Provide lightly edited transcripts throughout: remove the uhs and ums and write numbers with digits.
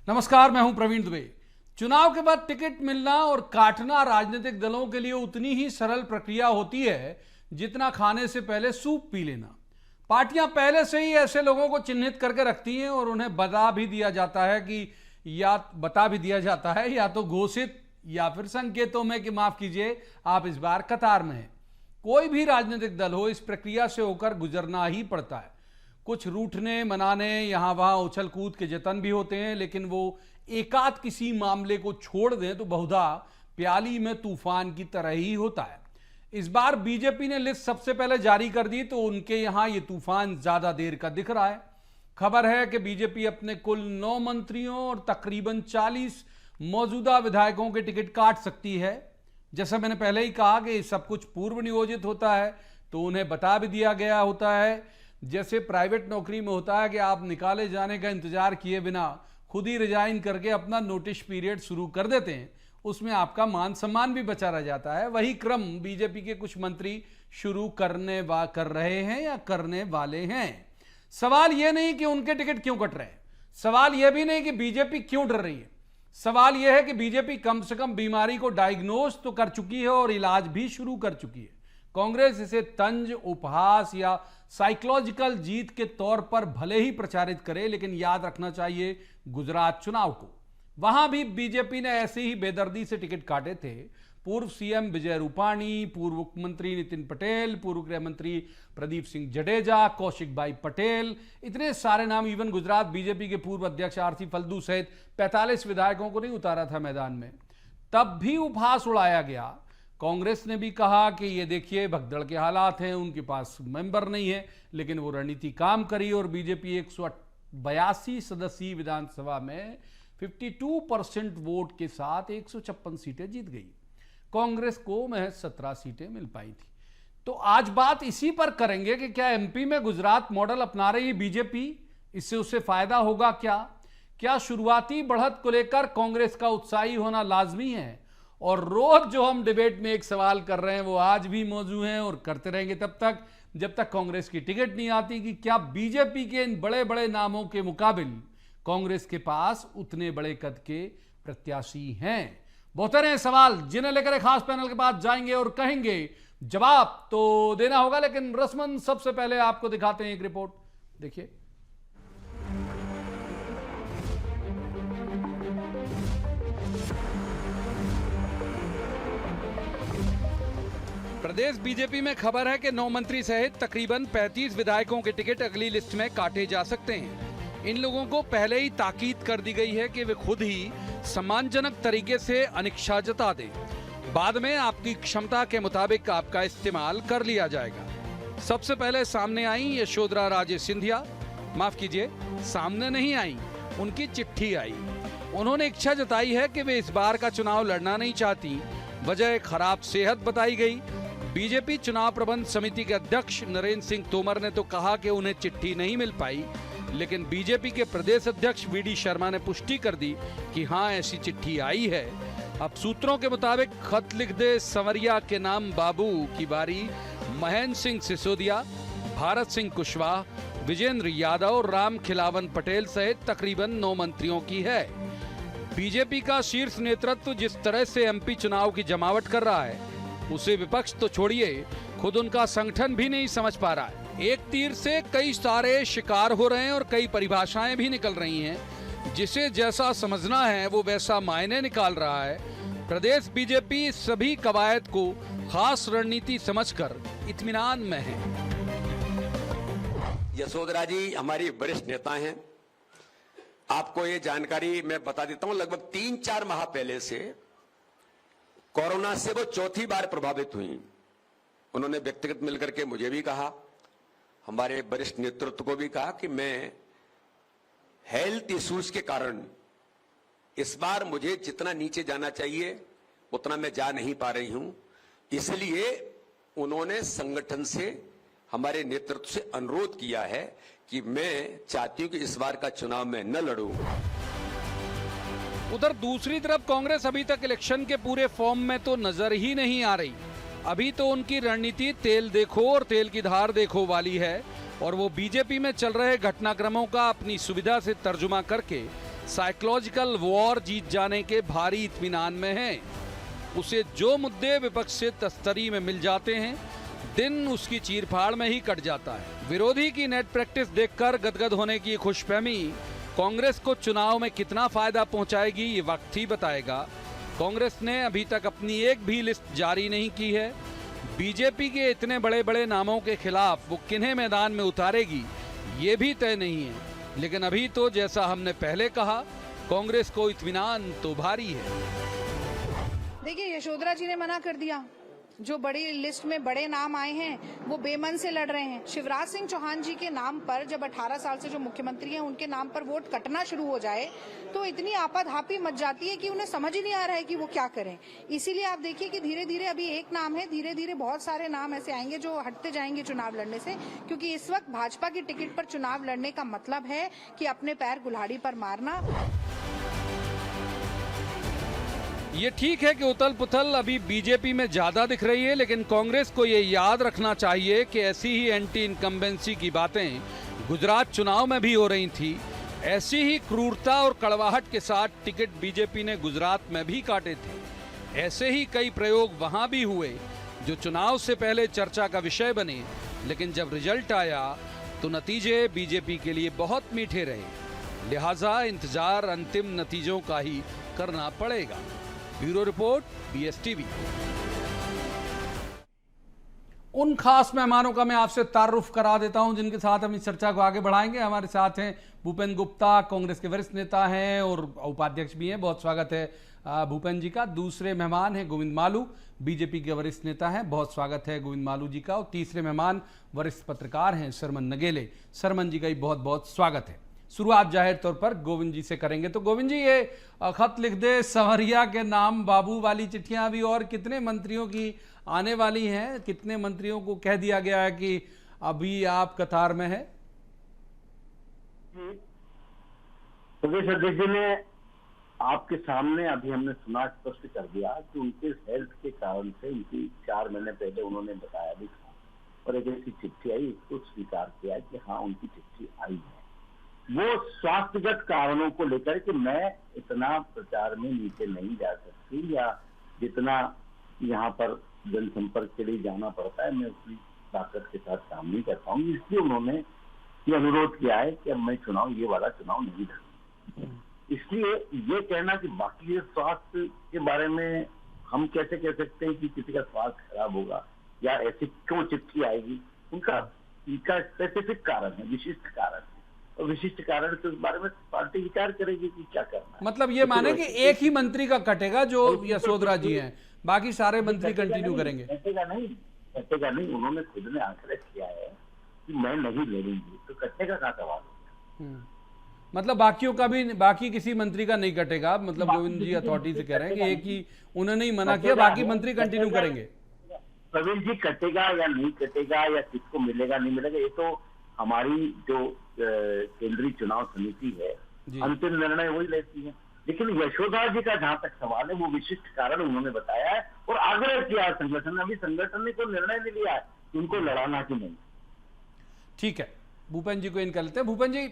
नमस्कार, मैं हूं प्रवीण दुबे। चुनाव के बाद टिकट मिलना और काटना राजनीतिक दलों के लिए उतनी ही सरल प्रक्रिया होती है जितना खाने से पहले सूप पी लेना। पार्टियां पहले से ही ऐसे लोगों को चिन्हित करके रखती हैं और उन्हें बता भी दिया जाता है या तो घोषित या फिर संकेतों में कि माफ कीजिए, आप इस बार कतार में हैं। कोई भी राजनीतिक दल हो, इस प्रक्रिया से होकर गुजरना ही पड़ता है। कुछ रूठने मनाने यहां वहां उछल कूद के जतन भी होते हैं, लेकिन वो एकाध किसी मामले को छोड़ दें तो बहुधा प्याली में तूफान की तरह ही होता है। इस बार बीजेपी ने लिस्ट सबसे पहले जारी कर दी तो उनके यहां ये तूफान ज्यादा देर का दिख रहा है। खबर है कि बीजेपी अपने कुल 9 मंत्रियों और तकरीबन 40 मौजूदा विधायकों के टिकट काट सकती है। जैसा मैंने पहले ही कहा कि सब कुछ पूर्व नियोजित होता है तो उन्हें बता भी दिया गया होता है। जैसे प्राइवेट नौकरी में होता है कि आप निकाले जाने का इंतजार किए बिना खुद ही रिजाइन करके अपना नोटिस पीरियड शुरू कर देते हैं, उसमें आपका मान सम्मान भी बचा रह जाता है। वही क्रम बीजेपी के कुछ मंत्री शुरू कर रहे हैं या करने वाले हैं। सवाल यह नहीं कि उनके टिकट क्यों कट रहे हैं, सवाल यह भी नहीं कि बीजेपी क्यों डर रही है। सवाल यह है कि बीजेपी कम से कम बीमारी को डायग्नोज तो कर चुकी है और इलाज भी शुरू कर चुकी है। कांग्रेस इसे तंज, उपहास या साइकोलॉजिकल जीत के तौर पर भले ही प्रचारित करे, लेकिन याद रखना चाहिए गुजरात चुनाव को, वहां भी बीजेपी ने ऐसे ही बेदर्दी से टिकट काटे थे। पूर्व सीएम विजय रूपाणी, पूर्व मुख्यमंत्री नितिन पटेल, पूर्व गृह मंत्री प्रदीप सिंह जडेजा, कौशिक भाई पटेल, इतने सारे नाम। इवन गुजरात बीजेपी के पूर्व अध्यक्ष आरसी फल्दू सहित 45 विधायकों को नहीं उतारा था मैदान में, तब भी उपहास उड़ाया गया। कांग्रेस ने भी कहा कि ये देखिए भगदड़ के हालात हैं, उनके पास मेंबर नहीं है, लेकिन वो रणनीति काम करी और बीजेपी 182 सदस्यीय विधानसभा में 52% वोट के साथ 156 सीटें जीत गई। कांग्रेस को महज 17 सीटें मिल पाई थी। तो आज बात इसी पर करेंगे कि क्या एमपी में गुजरात मॉडल अपना रही बीजेपी, इससे उसे फायदा होगा क्या शुरुआती बढ़त को लेकर कांग्रेस का उत्साही होना लाजमी है। और रोज जो हम डिबेट में एक सवाल कर रहे हैं वो आज भी मौजूद हैं और करते रहेंगे तब तक जब तक कांग्रेस की टिकट नहीं आती कि क्या बीजेपी के इन बड़े बड़े नामों के मुकाबिल कांग्रेस के पास उतने बड़े कद के प्रत्याशी हैं। बहुत सारे सवाल जिन्हें लेकर एक खास पैनल के पास जाएंगे और कहेंगे जवाब तो देना होगा, लेकिन रस्मन सबसे पहले आपको दिखाते हैं एक रिपोर्ट, देखिए। प्रदेश बीजेपी में खबर है कि 9 मंत्री सहित तकरीबन 35 विधायकों के टिकट अगली लिस्ट में काटे जा सकते हैं। इन लोगों को पहले ही ताकीद कर दी गई है कि वे खुद ही सम्मानजनक तरीके से अनिच्छा जता दें। बाद में आपकी क्षमता के मुताबिक आपका इस्तेमाल कर लिया जाएगा। सबसे पहले सामने आई यशोधरा राजे सिंधिया, माफ कीजिए, सामने नहीं आई, उनकी चिट्ठी आई। उन्होंने इच्छा जताई है कि वे इस बार का चुनाव लड़ना नहीं चाहती। वजह खराब सेहत बताई गई। बीजेपी चुनाव प्रबंध समिति के अध्यक्ष नरेंद्र सिंह तोमर ने तो कहा कि उन्हें चिट्ठी नहीं मिल पाई, लेकिन बीजेपी के प्रदेश अध्यक्ष वीडी शर्मा ने पुष्टि कर दी कि हां, ऐसी चिट्ठी आई है। अब सूत्रों के मुताबिक खत लिख दे संवरिया के नाम बाबू की बारी महेंद्र सिंह सिसोदिया, भारत सिंह कुशवाहा, विजेंद्र यादव, राम खिलावन पटेल सहित तकरीबन 9 मंत्रियों की है। बीजेपी का शीर्ष नेतृत्व जिस तरह से एमपी चुनाव की जमावट कर रहा है उसे विपक्ष तो छोड़िए, खुद उनका संगठन भी नहीं समझ पा रहा है। एक तीर से कई सारे शिकार हो रहे हैं और कई परिभाषाएं भी निकल रही हैं। जिसे जैसा समझना है वो वैसा मायने निकाल रहा है। प्रदेश बीजेपी सभी कवायद को खास रणनीति समझकर इत्मीनान में है। यशोधरा जी हमारी वरिष्ठ नेता हैं। आपको ये जानकारी मैं बता देता हूं, लगभग 3-4 माह पहले से कोरोना से वो चौथी बार प्रभावित हुई। उन्होंने व्यक्तिगत मिलकर के मुझे भी कहा, हमारे वरिष्ठ नेतृत्व को भी कहा कि मैं हेल्थ इश्यूज के कारण इस बार मुझे जितना नीचे जाना चाहिए उतना मैं जा नहीं पा रही हूं। इसलिए उन्होंने संगठन से, हमारे नेतृत्व से अनुरोध किया है कि मैं चाहती हूं कि इस बार का चुनाव में न लड़ूं। उधर दूसरी तरफ कांग्रेस अभी तक इलेक्शन के पूरे फॉर्म में तो नजर ही नहीं आ रही। अभी तो उनकी रणनीति तेल देखो और तेल की धार देखो वाली है और वो बीजेपी में चल रहे घटनाक्रमों का अपनी सुविधा से तर्जुमा करके साइकोलॉजिकल वॉर जीत जाने के भारी इत्मीनान में है। उसे जो मुद्दे विपक्ष से तस्तरी में मिल जाते हैं, दिन उसकी चीरफाड़ में ही कट जाता है। विरोधी की नेट प्रैक्टिस देखकर गदगद होने की खुशफहमी कांग्रेस को चुनाव में कितना फायदा पहुंचाएगी, ये वक्त ही बताएगा। कांग्रेस ने अभी तक अपनी एक भी लिस्ट जारी नहीं की है। बीजेपी के इतने बड़े बड़े नामों के खिलाफ वो किन्हें मैदान में उतारेगी, ये भी तय नहीं है। लेकिन अभी तो जैसा हमने पहले कहा, कांग्रेस को इत्मीनान तो भारी है। देखिए, यशोधरा जी ने मना कर दिया। जो बड़ी लिस्ट में बड़े नाम आए हैं वो बेमन से लड़ रहे हैं। शिवराज सिंह चौहान जी के नाम पर जब 18 साल से जो मुख्यमंत्री हैं उनके नाम पर वोट कटना शुरू हो जाए तो इतनी आपाधापी मच जाती है कि उन्हें समझ ही नहीं आ रहा है कि वो क्या करें। इसीलिए आप देखिए कि धीरे धीरे अभी एक नाम है, धीरे धीरे बहुत सारे नाम ऐसे आएंगे जो हटते जाएंगे चुनाव लड़ने से, क्योंकि इस वक्त भाजपा की टिकट पर चुनाव लड़ने का मतलब है कि अपने पैर कुल्हाड़ी पर मारना। ये ठीक है कि उथल पुथल अभी बीजेपी में ज्यादा दिख रही है, लेकिन कांग्रेस को ये याद रखना चाहिए कि ऐसी ही एंटी इनकम्बेंसी की बातें गुजरात चुनाव में भी हो रही थी। ऐसी ही क्रूरता और कड़वाहट के साथ टिकट बीजेपी ने गुजरात में भी काटे थे। ऐसे ही कई प्रयोग वहां भी हुए जो चुनाव से पहले चर्चा का विषय बने, लेकिन जब रिजल्ट आया तो नतीजे बीजेपी के लिए बहुत मीठे रहे। लिहाजा इंतजार अंतिम नतीजों का ही करना पड़ेगा। Bureau report, BSTV। उन खास मेहमानों का मैं आपसे तारुफ करा देता हूं जिनके साथ हम इस चर्चा को आगे बढ़ाएंगे। हमारे साथ हैं भूपेन गुप्ता, कांग्रेस के वरिष्ठ नेता हैं और उपाध्यक्ष भी हैं। बहुत स्वागत है भूपेन जी का। दूसरे मेहमान हैं गोविंद मालू, बीजेपी के वरिष्ठ नेता हैं। बहुत स्वागत है गोविंद मालू जी का। और तीसरे मेहमान वरिष्ठ पत्रकार हैं सरमन नगेले। सरमन जी का भी बहुत बहुत स्वागत है। शुरुआत जाहिर तौर पर गोविंद जी से करेंगे। तो गोविंद जी, ये खत लिख दे संवरिया के नाम बाबू वाली चिट्ठियां भी और कितने मंत्रियों की आने वाली हैं? कितने मंत्रियों को कह दिया गया है कि अभी आप कतार में हैं? प्रदेश अध्यक्ष जी ने आपके सामने अभी हमने सुना, स्पष्ट कर दिया कि उनके हेल्थ के कारण से उनकी 4 महीने पहले उन्होंने बताया भी था और एक ऐसी चिट्ठी आई, उसको स्वीकार किया कि हाँ उनकी चिट्ठी आई है। वो स्वास्थ्यगत कारणों को लेकर कि मैं इतना प्रचार में नीचे नहीं जा सकती या जितना यहाँ पर जनसंपर्क के लिए जाना पड़ता है मैं उतनी ताकत के साथ काम नहीं कर पाऊंगी, इसलिए उन्होंने ये अनुरोध किया है कि अब मैं ये वाला चुनाव नहीं लड़ूंगी। इसलिए ये कहना कि बाकी स्वास्थ्य के बारे में हम कैसे कह सकते हैं कि किसी का स्वास्थ्य खराब होगा या ऐसी क्यों चिट्ठी आएगी, उनका स्पेसिफिक कारण है, विशिष्ट कारण है। और विशिष्ट कारण के उस बारे में पार्टी विचार करेगी कि क्या करना है। मतलब ये माने कि एक ही मंत्री का कटेगा जो यशोधरा जी हैं, बाकी सारे मंत्री कंटिन्यू करेंगे? कटेगा नहीं। उन्होंने खुद ने आग्रह किया है कि मैं नहीं लड़ूंगी, तो कटेगा कहाँ सवाल? मतलब बाकियों का भी, बाकी किसी मंत्री का नहीं कटेगा? मतलब गोविंद जी अथॉरिटी से कह रहे हैं कि एक ही उन्होंने ही मना किया, बाकी मंत्री कंटिन्यू करेंगे। प्रवीण जी, कटेगा या नहीं कटेगा या किसको मिलेगा नहीं मिलेगा, ये तो हमारी जो केंद्रीय चुनाव समिति है अंतिम निर्णय वही लेती है। लेकिन यशोधरा जी का जहां तक सवाल है, वो विशिष्ट कारण उन्होंने बताया है और आग्रह किया संगठन ने। अभी संगठन ने कोई निर्णय नहीं लिया है कि उनको लड़ाना कि नहीं। ठीक है, भूपेन जी को इन कर लेते हैं। भूपेन जी,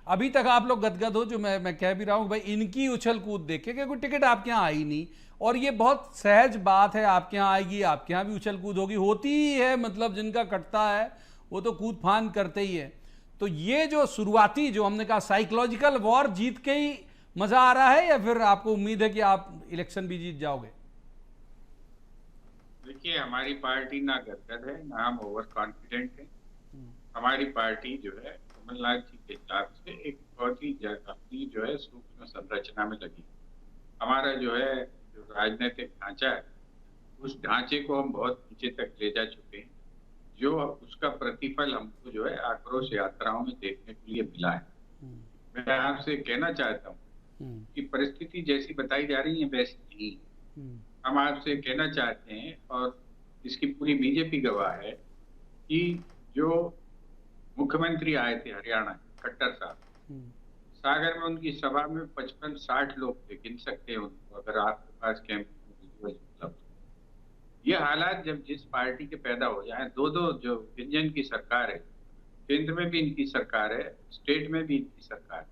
अभी तक आप लोग गदगद हो, जो मैं कह भी रहा हूं भाई, इनकी उछल कूद देखे कि कोई टिकट आपके यहाँ आई नहीं, और ये बहुत सहज बात है, आपके यहाँ आएगी, आपके यहाँ भी उछल कूद होगी, होती ही है। मतलब जिनका कटता है वो तो कूद फान करते ही है। तो ये जो शुरुआती, जो हमने कहा साइकोलॉजिकल वॉर, जीत के ही मजा आ रहा है या फिर आपको उम्मीद है कि आप इलेक्शन भी जीत जाओगे? देखिए, हमारी पार्टी ना गदगद है ना हम ओवर कॉन्फिडेंट है। हमारी पार्टी जो है कमलनाथ जी के हिसाब से एक बहुत ही अपनी जो है सूक्ष्म संरचना में लगी। हमारा जो है जो राजनीतिक ढांचा है, उस ढांचे को हम बहुत नीचे तक ले जा चुके हैं, जो उसका प्रतिफल हमको जो है आक्रोश यात्राओं में देखने के लिए मिला है। मैं आपसे कहना चाहता हूँ कि परिस्थिति जैसी बताई जा रही है वैसी नहीं। हम आपसे कहना चाहते हैं, और इसकी पूरी बीजेपी गवाह है, कि जो मुख्यमंत्री आए थे हरियाणा, खट्टर साहब, सागर में उनकी सभा में 55-60 लोग थे, गिन सकते हैं उनको अगर आपके पास कैंप उपलब्ध। ये हालात जब जिस पार्टी के पैदा हो जाए, दो जो व्यंजन की सरकार है, केंद्र में भी इनकी सरकार है, स्टेट में भी इनकी सरकार है,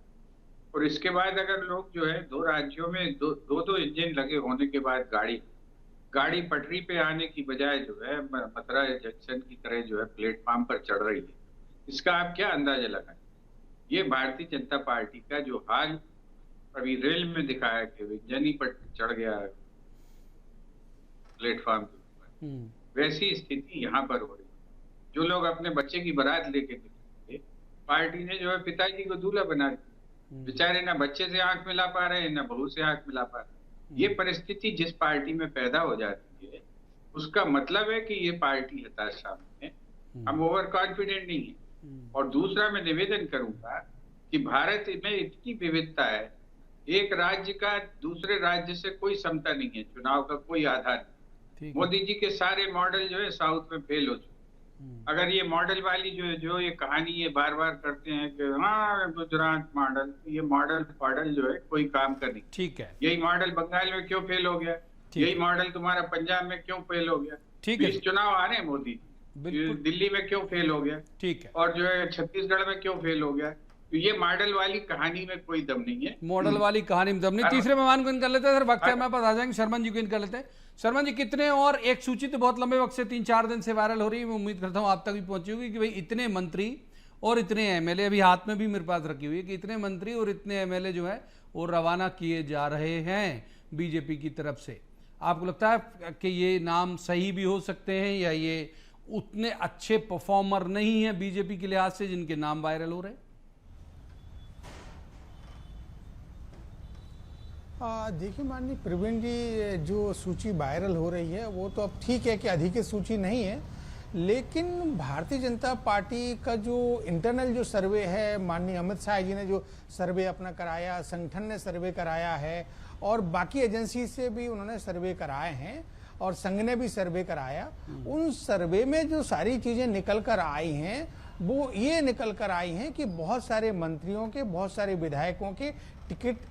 और इसके बाद अगर लोग जो है दो राज्यों में दो इंजन लगे होने के बाद गाड़ी पटरी पे आने की बजाय जो है मथुरा जंक्शन की तरह जो है प्लेटफॉर्म पर चढ़ रही है, इसका आप क्या अंदाजा लगाएं? ये भारतीय जनता पार्टी का जो हाल अभी रेल में दिखाया कि इंजन ही पर चढ़ गया है प्लेटफॉर्म के ऊपर, वैसी स्थिति यहाँ पर हो रही है। जो लोग अपने बच्चे की बारात लेके निकले, पार्टी ने जो है पिताजी को दूल्हा बना दिया, बेचारे ना बच्चे से आंख मिला पा रहे हैं ना बहू से आंख मिला पा रहे हैं। ये परिस्थिति जिस पार्टी में पैदा हो जाती है उसका मतलब है कि ये पार्टी हताशा में है, हम ओवर कॉन्फिडेंट नहीं है। और दूसरा मैं निवेदन करूंगा कि भारत में इतनी विविधता है, एक राज्य का दूसरे राज्य से कोई समता नहीं है, चुनाव का कोई आधार नहीं। मोदी जी के सारे मॉडल जो है साउथ में फेल हो चुके। अगर ये मॉडल वाली जो ये कहानी ये बार बार करते हैं कि हाँ गुजरात मॉडल, ये मॉडल जो है कोई काम का नहीं। ठीक है, यही मॉडल बंगाल में क्यों फेल हो गया, यही मॉडल तुम्हारा पंजाब में क्यों फेल हो गया, ठीक है, चुनाव आ रहे हैं मोदी, दिल्ली में क्यों फेल हो गया, ठीक है, और जो है छत्तीसगढ़ में क्यों फेल हो गया। तो ये मॉडल वाली कहानी में कोई दम नहीं है, मॉडल वाली कहानी में दम नहीं। तीसरे मेहमान को इन कर लेते हैं, सर वक्त है हमारे पास, आ जाएंगे शर्मन जी को इन कर लेते हैं। शर्मन जी, कितने, और एक सूची तो बहुत लंबे वक्त से 3-4 दिन से वायरल हो रही है, मैं उम्मीद करता हूँ आप तक भी पहुंची होगी कि भाई इतने मंत्री और इतने एमएलए, अभी हाथ में भी मेरे पास रखी हुई है कि इतने मंत्री और इतने एमएलए जो है वो रवाना किए जा रहे हैं बीजेपी की तरफ से। आपको लगता है कि ये नाम सही भी हो सकते हैं या ये उतने अच्छे परफॉर्मर नहीं है बीजेपी के लिहाज से जिनके नाम वायरल हो रहे हैं? देखिए माननीय प्रवीण जी, जो सूची वायरल हो रही है वो तो अब ठीक है कि अधिकृत सूची नहीं है, लेकिन भारतीय जनता पार्टी का जो इंटरनल जो सर्वे है, माननीय अमित शाह जी ने जो सर्वे अपना कराया, संगठन ने सर्वे कराया है और बाकी एजेंसी से भी उन्होंने सर्वे कराए हैं और संघ ने भी सर्वे कराया, उन सर्वे में जो सारी चीजें निकल कर आई हैं वो ये निकल कर आई हैं कि बहुत सारे मंत्रियों के, बहुत सारे विधायकों के टिकट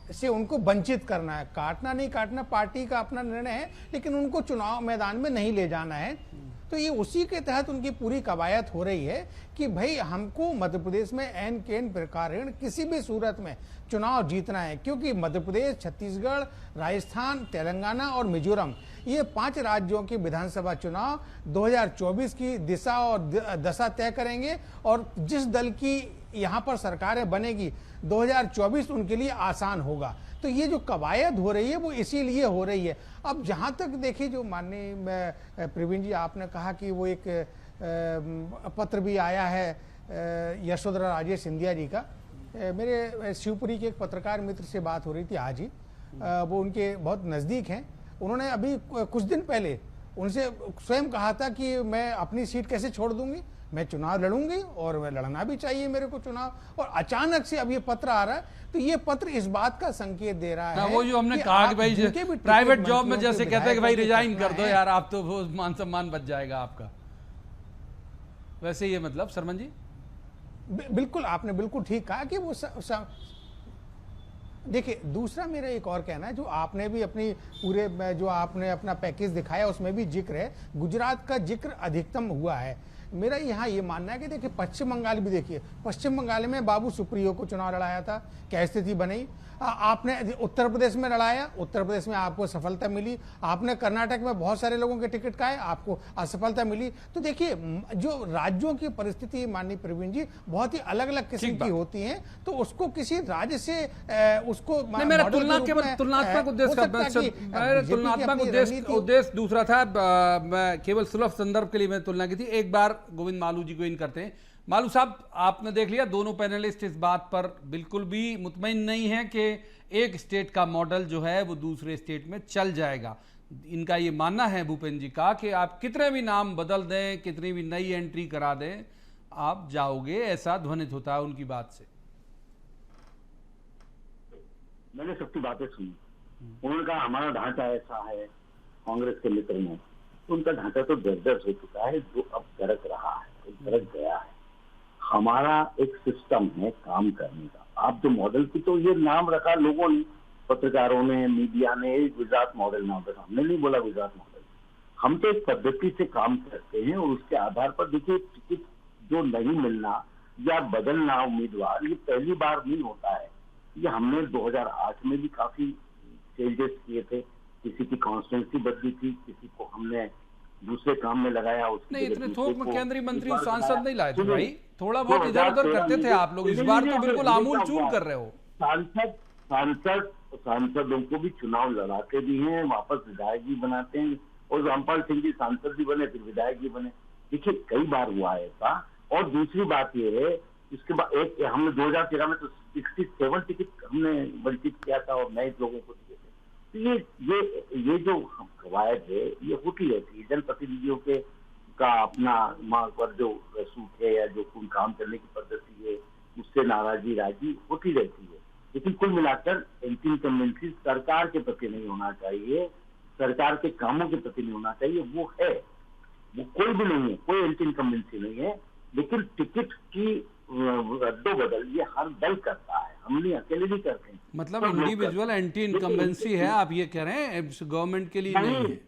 से उनको वंचित करना है। काटना नहीं काटना पार्टी का अपना निर्णय है, लेकिन उनको चुनाव मैदान में नहीं ले जाना है। तो ये उसी के तहत उनकी पूरी कवायद हो रही है कि भाई हमको मध्य प्रदेश में एन केन प्रकार किसी भी सूरत में चुनाव जीतना है, क्योंकि मध्य प्रदेश, छत्तीसगढ़, राजस्थान, तेलंगाना और मिजोरम, ये 5 राज्यों के विधानसभा चुनाव 2024 की दिशा और दशा तय करेंगे। और जिस दल की यहाँ पर सरकारें बनेगी 2024 उनके लिए आसान होगा। तो ये जो कवायद हो रही है वो इसीलिए हो रही है। अब जहाँ तक देखिए, जो माननीय प्रवीण जी आपने कहा कि वो एक पत्र भी आया है यशोधरा राजे सिंधिया जी का, मेरे शिवपुरी के एक पत्रकार मित्र से बात हो रही थी आज ही, वो उनके बहुत नज़दीक हैं। उन्होंने अभी कुछ दिन पहले उनसे स्वयं कहा था कि मैं अपनी सीट कैसे छोड़ दूंगी, मैं चुनाव लड़ूंगी और मैं लड़ना भी चाहिए मेरे को चुनाव। और अचानक से अब ये पत्र आ रहा है, तो ये पत्र इस बात का संकेत दे रहा है वो जो हमने कहा कि भाई प्राइवेट जॉब में जैसे कहते हैं कि भाई रिजाइन कर दो यार, आप तो वो मान सम्मान बच जाएगा आपका, वैसे ये मतलब शर्मन जी बिल्कुल आपने बिल्कुल ठीक कहा कि वो देखिए, दूसरा मेरा एक और कहना है, जो आपने भी अपनी पूरे जो आपने अपना पैकेज दिखाया उसमें भी जिक्र है, गुजरात का जिक्र अधिकतम हुआ है। मेरा यहाँ ये मानना है कि देखिए पश्चिम बंगाल भी देखिए, पश्चिम बंगाल में बाबू सुप्रियो को चुनाव लड़ाया था, क्या स्थिति बनी। आपने उत्तर प्रदेश में लड़ाया, उत्तर प्रदेश में आपको सफलता मिली। आपने कर्नाटक में बहुत सारे लोगों के टिकट खाए, आपको असफलता मिली। तो देखिए जो राज्यों की परिस्थिति माननीय प्रवीण जी बहुत ही अलग अलग किस्म की होती हैं, तो उसको किसी राज्य से उसको तुलनात्मक उद्देश्य दूसरा था। मैं केवल सुलभ संदर्भ के लिए मैं तुलना की थी। एक बार गोविंद मालू जी को इन करते हैं। मालू साहब, आपने देख लिया दोनों पैनलिस्ट इस बात पर बिल्कुल भी मुतमईन नहीं है कि एक स्टेट का मॉडल जो है वो दूसरे स्टेट में चल जाएगा। इनका ये मानना है भूपेंद्र जी का कि आप कितने भी नाम बदल दें, कितनी भी नई एंट्री करा दें, आप जाओगे, ऐसा ध्वनित होता है उनकी बात से। मैंने सबकी बातें सुनी, उन्होंने कहा हमारा ढांचा ऐसा है, कांग्रेस के मित्र ने, उनका ढांचा तो दर हो चुका है, जो अब दरक रहा है, दरक गया है। हमारा एक सिस्टम है काम करने का। आप जो मॉडल की तो ये नाम रखा लोगों ने, पत्रकारों ने, मीडिया ने, गुजरात मॉडल नाम रखा, हमने नहीं बोला गुजरात मॉडल। हम तो एक पद्धति से काम करते हैं और उसके आधार पर देखिए, टिकट जो नहीं मिलना या बदलना उम्मीदवार, ये पहली बार नहीं होता है। ये हमने 2008 में भी काफी चेंजेस किए थे। किसी की कॉन्स्टिट्यूंसी बदली थी, किसी को हमने दूसरे काम में लगाया। नहीं, इतने थोक में केंद्रीय मंत्री और सांसद लगाया। नहीं लाए थे सुनिए, भाई, थोड़ा बहुत इधर उधर 2013 करते थे आप लोग। इस बार तो बिल्कुल आमूल चूल कर रहे हो। सांसदों को भी चुनाव लड़ाते भी हैं, वापस विधायक भी बनाते हैं, और रामपाल सिंह जी सांसद भी बने, फिर विधायक भी बने। देखिए कई बार हुआ है ऐसा। और दूसरी बात ये है, इसके बाद एक हमने 2013 में तो 67 टिकट हमने वंचित किया था और नए लोगों को दिए थे। तो ये जो कवायद है ये होती रहती है। जनप्रतिनिधियों के का अपना वहाँ पर जो सूट है या जो कोई काम करने की पद्धति है, उससे नाराजगी राजी होती रहती है। लेकिन कुल मिलाकर एंटी इनकम्बेंसी सरकार के प्रति नहीं होना चाहिए, सरकार के कामों के प्रति नहीं होना चाहिए। वो है, वो कोई भी नहीं है, कोई एंटी इनकम्बेंसी नहीं है। लेकिन टिकट की रद्दोबदल ये हर दल करता है, हम नहीं अकेले नहीं करते हैं। मतलब सब लोग इंडिविजुअल करते हैं। एंटी इनकम्बेंसी है, आप ये कह रहे हैं, गवर्नमेंट के लिए नहीं है।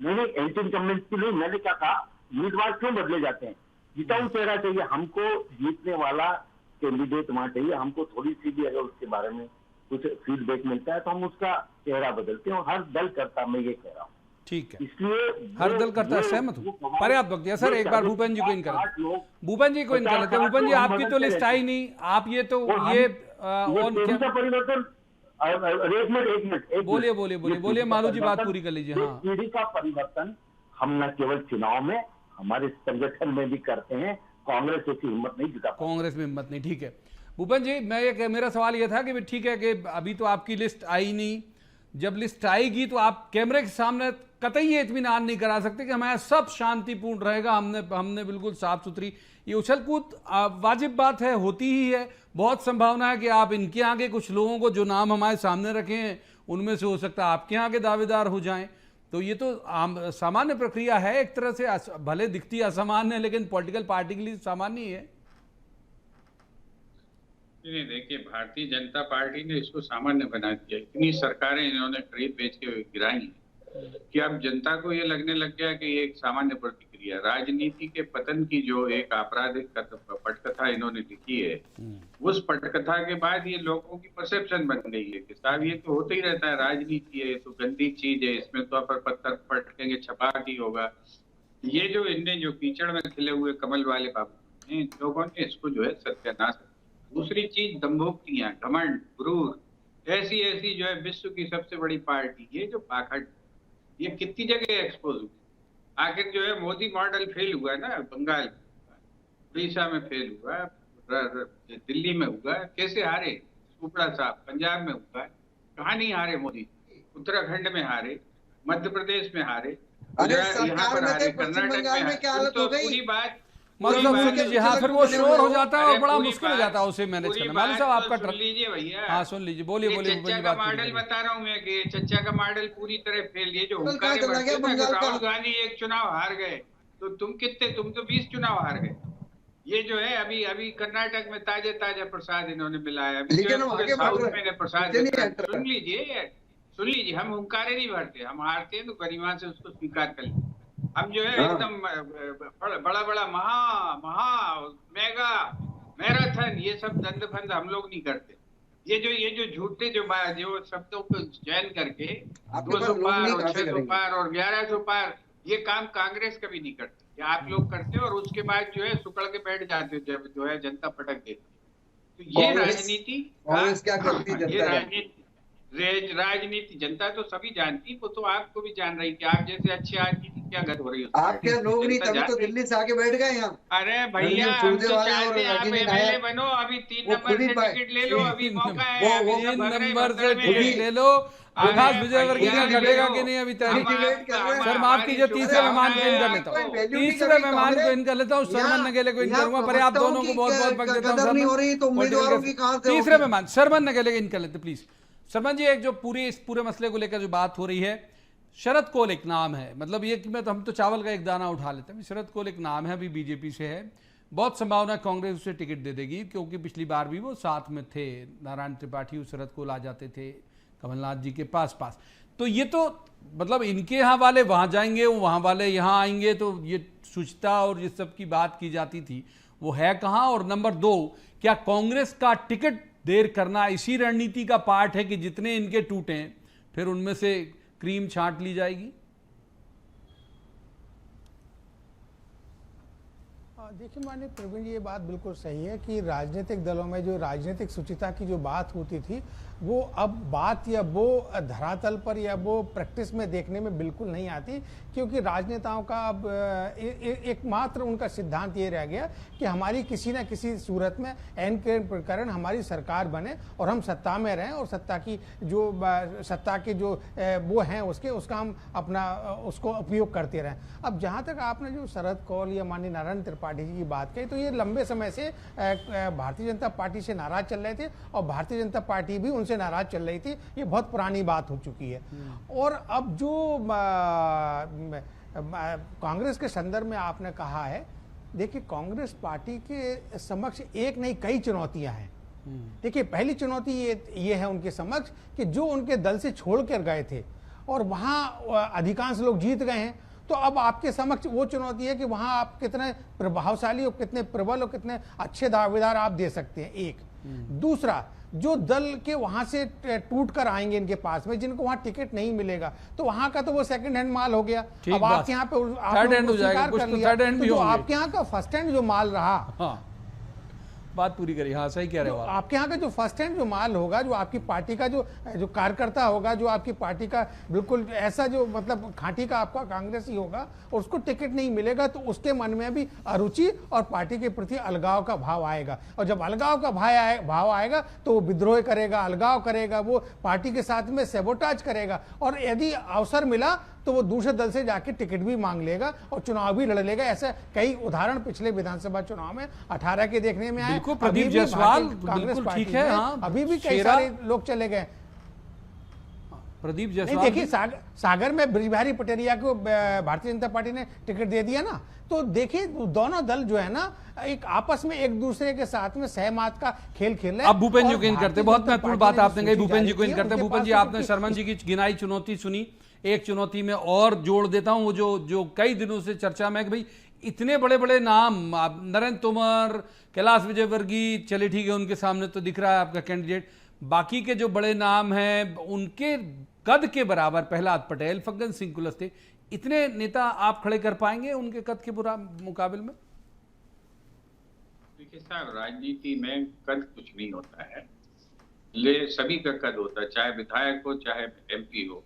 नहीं, एंटी इनकम्बेंसी नहीं। मैंने क्या कहा, उम्मीदवार क्यों बदले जाते हैं? जिताऊ चेहरा चाहिए हमको, जीतने वाला कैंडिडेट वहां चाहिए हमको। थोड़ी सी भी अगर उसके बारे में कुछ फीडबैक मिलता है तो हम उसका चेहरा बदलते हैं, और हर दल करता, मैं ये कह रहा हूँ। ठीक है, इसलिए हर दल करता है, सहमत हूँ। पर्याप्त वक्त दिया सर। एक बार भूपेन जी को इन कर लेते हैं। भूपेन जी को इन कर लेते हैं। भूपेन जी, आपकी तो लिस्ट आई नहीं, आप ये तो ये परिवर्तन। एक मिनट बोलिए मालू जी, बात पूरी कर लीजिए। हाँ, पीढ़ी का परिवर्तन हम न केवल चुनाव में, हमारे संगठन में भी करते हैं। कांग्रेस ऐसी हिम्मत नहीं जुटा, कांग्रेस में हिम्मत नहीं। ठीक है भूपेन जी, मेरा सवाल ये था कि ठीक है कि अभी तो आपकी लिस्ट आई नहीं, जब लिस्ट आएगी तो आप कैमरे के सामने कतई ये इत्मीनान नहीं करा सकते कि हमारा सब शांतिपूर्ण रहेगा, हमने बिल्कुल साफ सुथरी। ये उछल कूद वाजिब बात है, होती ही है। बहुत संभावना है कि आप इनके आगे कुछ लोगों को जो नाम हमारे सामने रखे हैं उनमें से हो सकता है आपके आगे दावेदार हो जाएं। तो ये तो सामान्य प्रक्रिया है, एक तरह से भले दिखती असामान्य है लेकिन पॉलिटिकल पार्टी के लिए सामान्य ही है। नहीं, देखिए, भारतीय जनता पार्टी ने इसको सामान्य बना दिया। इतनी सरकारें इन्होंने खरीद बेच के गिराई हैं कि अब जनता को ये लगने लग गया कि ये एक सामान्य प्रतिक्रिया। राजनीति के पतन की जो एक आपराधिक पटकथा इन्होंने लिखी है, उस पटकथा के बाद ये लोगों की परसेप्शन बन गई है कि साहब ये तो होता ही रहता है, राजनीति है, तो गंदी चीज है, इसमें तो पर पत्थर पटकेंगे, छपाक ही होगा। ये जो इनने जो कीचड़ में खिले हुए कमल वाले बाबू इन लोगों ने इसको जो है सत्यानाश। दूसरी चीज दम्भोक्तियां, घमंड, गुरूर, ऐसी जो है विश्व की सबसे बड़ी पार्टी, ये जो पाखंड, ये कितनी जगह एक्सपोज हुई। आखिर जो है मोदी मॉडल फेल हुआ ना, बंगाल, उड़ीसा में फेल हुआ, दिल्ली में हुआ, कैसे हारे? सुपड़ा साहब पंजाब में हुआ, कहाँ नहीं हारे मोदी? उत्तराखंड में हारे, मध्य प्रदेश में हारे, यहाँ पर हारे, कर्नाटक में हारे। तो पूरी बात मतलब सुन लीजिए। हाँ, फिर वो शोर हो जाता है और बड़ा मुश्किल हो जाता है उसे मैनेज करना। मालूम साहब आपका सुन लीजिए भैया। हाँ, सुन लीजिए, बोलिए। चच्चा का मॉडल बता रहा हूँ मैं कि चच्चा का मॉडल पूरी तरह फेल। ये जो राहुल गांधी एक चुनाव हार गए तो तुम तो 20 चुनाव हार गए। ये जो है अभी कर्नाटक में ताजा प्रसाद इन्होंने मिलाया, अभी साउथ में प्रसाद। सुन लीजिए, हम हुंकारे नहीं भरते, हम हारते हैं तो गरिमा से उसको स्वीकार कर लेते। हम जो है एकदम बड़ा महा मेगा मैराथन, ये सब दंड फंद हम लोग नहीं करते। ये जो झूठे जो शब्दों को चयन करके 200 पार और 600 पार और 1100 पार, ये काम कांग्रेस कभी नहीं करती। ये आप लोग करते हो और उसके बाद जो है सुकड़ के बैठ जाते हो जब जो है जनता पटक देती। तो ये राजनीति क्या करती है? राजनीति जनता तो सभी जानती, वो तो आपको भी जान रही कि आप जैसे अच्छे आदमी की क्या गत हो रही है। आपके लोग नहीं, तभी तो दिल्ली से आके बैठ गए यहाँ। अरे भैया, हम तो चाहते हैं आप एमएलए बनो, अभी 3 नंबर से टिकट ले लो, अभी मौका है। 3 नंबर से टिकट ले लो। विकास विजयवर्गीय का घटेगा कि नहीं अभी तक? सर माफ कीजिए, तीसरे मेहमान को इन कर लेता हूँ, तीसरे मेहमान को इन कर लेता हूँ, शरमन नगेले को इन करूंगा। पर आप दोनों को बहुत वक्त देता हूँ। तीसरे मेहमान शरमन नगेले इन कर लेते प्लीज। शरमन जी, एक जो इस पूरे मसले को लेकर जो बात हो रही है, शरद कोल एक नाम है, मतलब ये कि हम तो चावल का एक दाना उठा लेते हैं। शरद कोल एक नाम है, अभी बीजेपी से है, बहुत संभावना कांग्रेस उसे टिकट दे देगी, क्योंकि पिछली बार भी वो साथ में थे, नारायण त्रिपाठी और शरद कोल आ जाते थे कमलनाथ जी के पास। तो ये तो मतलब इनके यहाँ वाले वहाँ जाएंगे, वहाँ वाले यहाँ आएंगे, तो ये शुचिता और ये सब की बात की जाती थी, वो है कहाँ? और नंबर 2, क्या कांग्रेस का टिकट देर करना इसी रणनीति का पार्ट है कि जितने इनके टूटे फिर उनमें से क्रीम छांट ली जाएगी? देखिए माननीय प्रवीण जी, ये बात बिल्कुल सही है कि राजनीतिक दलों में जो राजनीतिक शुचिता की जो बात होती थी वो अब बात या वो धरातल पर या वो प्रैक्टिस में देखने में बिल्कुल नहीं आती, क्योंकि राजनेताओं का अब एकमात्र उनका सिद्धांत ये रह गया कि हमारी किसी न किसी सूरत में एन के प्रकरण हमारी सरकार बने और हम सत्ता में रहें और सत्ता के जो वो हैं उसका हम अपना उसको उपयोग करते रहें। अब जहाँ तक आपने जो शरद कौल या माननीय नारायण त्रिपाठी जी की बात कही, तो ये लंबे समय से भारतीय जनता पार्टी से नाराज चल रहे थे और भारतीय जनता पार्टी भी उनसे नाराज चल रही थी। ये बहुत पुरानी बात हो चुकी है। और अब जो कांग्रेस के संदर्भ में आपने कहा है, देखिए कांग्रेस पार्टी के समक्ष एक नहीं कई चुनौतियां हैं। देखिए पहली चुनौती ये है उनके समक्ष कि जो उनके दल से छोड़ कर गए थे और वहां अधिकांश लोग जीत गए हैं, तो अब आपके समक्ष वो चुनौती है कि वहां आप कितने प्रभावशाली और कितने प्रबल और कितने अच्छे दावेदार आप दे सकते हैं। एक दूसरा, जो दल के वहां से टूट कर आएंगे इनके पास में, जिनको वहां टिकट नहीं मिलेगा, तो वहां का तो वो सेकंड हैंड माल हो गया। अब आपके यहाँ पे थर्ड हैंड हो जाएगा, कुछ तो थर्ड हैंड भी होंगे। आपके यहाँ का फर्स्ट हैंड जो माल रहा, हाँ बात पूरी करिए। हाँ सही कह रहे हो आप। आपके यहाँ का जो फर्स्ट हैंड जो माल होगा, जो आपकी पार्टी का जो कार्यकर्ता होगा, जो आपकी पार्टी का बिल्कुल ऐसा जो मतलब खांटी का आपका कांग्रेसी होगा और उसको टिकट नहीं मिलेगा, तो उसके मन में भी अरुचि और पार्टी के प्रति अलगाव का भाव आएगा। और जब अलगाव का भाव आएगा तो वो विद्रोह करेगा, अलगाव करेगा, वो पार्टी के साथ में सेबोटाज करेगा और यदि अवसर मिला तो वो दूसरे दल से जाके टिकट भी मांग लेगा और चुनाव भी लड़ लेगा। ऐसे कई उदाहरण पिछले विधानसभा चुनाव में 18 के देखने में आए। बिल्कुल प्रदीप जायसवाल, कांग्रेस बिल्कुल पार्टी ठीक है। हाँ, अभी भी कई सारे लोग चले गए। प्रदीप जायसवाल, देखिए सागर में ब्रिजबिहारी पटेरिया को भारतीय जनता पार्टी ने टिकट दे दिया ना, तो देखिए दोनों दल जो है ना एक आपस में एक दूसरे के साथ में सहमत का खेल खेल रहे हैं। अब भूपेंद्र जी को इन करते, बहुत महत्वपूर्ण बात आपने कही, भूपेंद्र जी को इन करते। भूपेंद्र जी, आपने शर्मा जी की गिनाई चुनौती सुनी, एक चुनौती में और जोड़ देता हूं, वो जो कई दिनों से चर्चा में है कि भाई इतने बड़े बड़े नाम, नरेंद्र तोमर, कैलाश विजयवर्गीय, चले ठीक है उनके सामने तो दिख रहा है आपका कैंडिडेट, बाकी के जो बड़े नाम हैं उनके कद के बराबर प्रहलाद पटेल, फग्गन सिंह कुलस्ते, इतने नेता आप खड़े कर पाएंगे उनके कद के मुकाबले में? देखिए साहब, राजनीति में कद कुछ नहीं होता है, सभी का कद होता है, चाहे विधायक हो चाहे एमपी हो,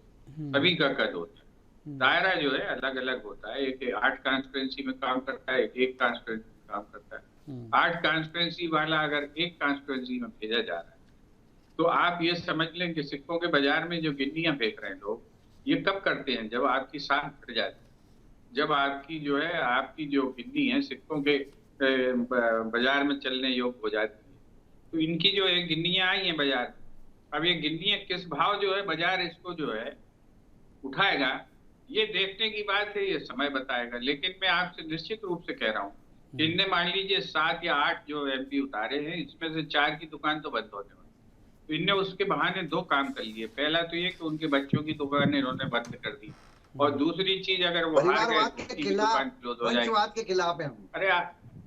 सभी का कद होता है। दायरा जो है अलग अलग होता है। एक 8 कॉन्स्टिट्यूंसी में काम करता है, एक कॉन्स्टिट्यूंसी में काम करता है। 8 कॉन्स्टिट्यूंसी वाला अगर एक कॉन्स्टिट्यूंसी में भेजा जा रहा है तो आप ये समझ लें कि सिक्कों के बाजार में जो गिन्नियां फेंक रहे हैं लोग, ये कब करते हैं? जब आपकी सांस फट जाती है, जब आपकी जो है आपकी जो गिन्नी है सिक्कों के बाजार में चलने योग्य हो जाती है। तो इनकी जो है गिन्नियां आई हैं बाजार, अब ये गिन्नियां किस भाव जो है बाजार इसको जो है उठाएगा, ये देखने की बात है, ये समय बताएगा। लेकिन मैं आपसे निश्चित रूप से कह रहा हूँ, इनने मान लीजिए 7 या 8 जो एमपी उतारे हैं, इसमें से 4 की दुकान तो बंद होने वाली। तो इनने उसके बहाने 2 काम कर लिए। पहला तो ये कि उनके बच्चों की दुकान इन्होंने बंद कर दी, और दूसरी चीज अगर वो परिवारवाद के खिलाफ है।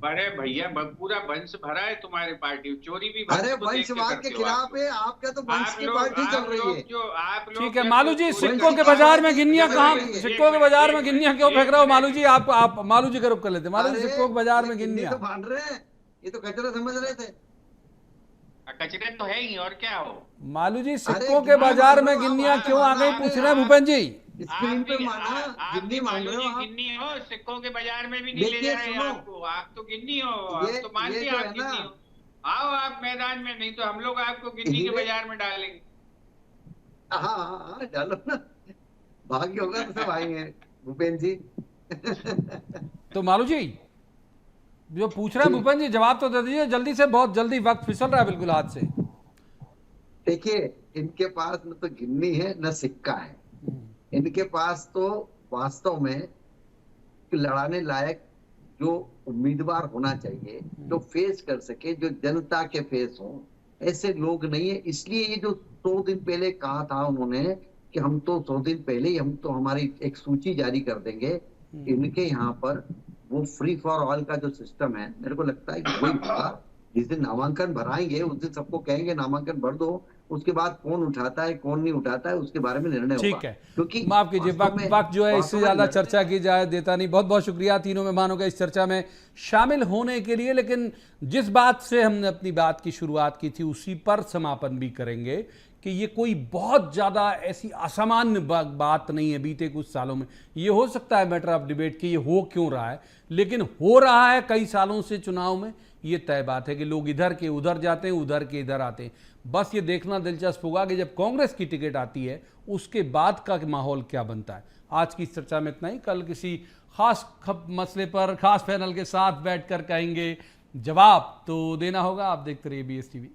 अरे भैया पूरा वंश भरा है तुम्हारी पार्टी, चोरी भी अरे वंशवाद के खिलाफ है आपका, तो वंश की पार्टी चल रही है। जो आप लोग ठीक है मालू जी, सिक्कों के बाजार में गिन्नियां कहाँ, सिक्कों के बाजार में गिन्नियां क्यों फेंक रहे हो मालू जी? आप मालू जी का रुख कर लेते। मालू जी, सिक्कों के बाजार में गिन्नियां तो भांड रहे हैं, ये तो कचरा समझ रहे थे। कचरे तो है ही, और क्या हो मालू जी? सिक्कों के बाजार में गिन्नियां क्यों आ गई पूछ रहे हैं भूपेंद्र जी। स्क्रीन पे माना गिन्नी मांग रहे हो आप। गिन्नी हो, सिक्कों के बाजार में भी नहीं ले जा रहे हैं आपको। आप तो गिन्नी हो, आप तो मानते हैं आप गिन्नी हो। आओ आप मैदान में, नहीं तो हम लोग आपको गिन्नी के बाजार में डालेंगे। हाँ डालो ना, भाग्य होगा तो सब आएंगे भूपेंद्र जी। तो मालू जी जो पूछ रहे हैं भूपेंद्र जी, जवाब तो दे दीजिए जल्दी से, बहुत जल्दी, वक्त फिसल रहा है बिल्कुल हाथ से। देखिए इनके पास न तो गिन्नी है न सिक्का है, इनके पास तो वास्तव में लड़ाने लायक जो उम्मीदवार होना चाहिए, जो फेस कर सके, जो जनता के फेस हो, ऐसे लोग नहीं है। इसलिए ये जो 100 दिन पहले कहा था उन्होंने कि हम तो 100 दिन पहले ही हम तो हमारी एक सूची जारी कर देंगे, इनके यहाँ पर वो फ्री फॉर ऑल का जो सिस्टम है, मेरे को लगता है कि वही होगा। जिस दिन नामांकन भराएंगे उस दिन सबको कहेंगे नामांकन भर दो, उसके बाद कौन उठाता है कौन नहीं उठाता है उसके बारे में निर्णय होगा। ठीक है, क्योंकि माफ कीजिए, वक्त जो है इससे ज्यादा चर्चा की जाए देता नहीं। बहुत बहुत शुक्रिया तीनों मेहमानों का इस चर्चा में शामिल होने के लिए। लेकिन जिस बात से हमने अपनी बात की शुरुआत की थी उसी पर समापन भी करेंगे कि ये कोई बहुत ज़्यादा ऐसी असामान्य बात नहीं है बीते कुछ सालों में। ये हो सकता है मैटर ऑफ डिबेट कि ये हो क्यों रहा है, लेकिन हो रहा है कई सालों से चुनाव में। ये तय बात है कि लोग इधर के उधर जाते हैं, उधर के इधर आते हैं। बस ये देखना दिलचस्प होगा कि जब कांग्रेस की टिकट आती है उसके बाद का माहौल क्या बनता है। आज की इस चर्चा में इतना ही। कल किसी खास मसले पर खास पैनल के साथ बैठकर कहेंगे जवाब तो देना होगा। आप देखते रहिए BS TV।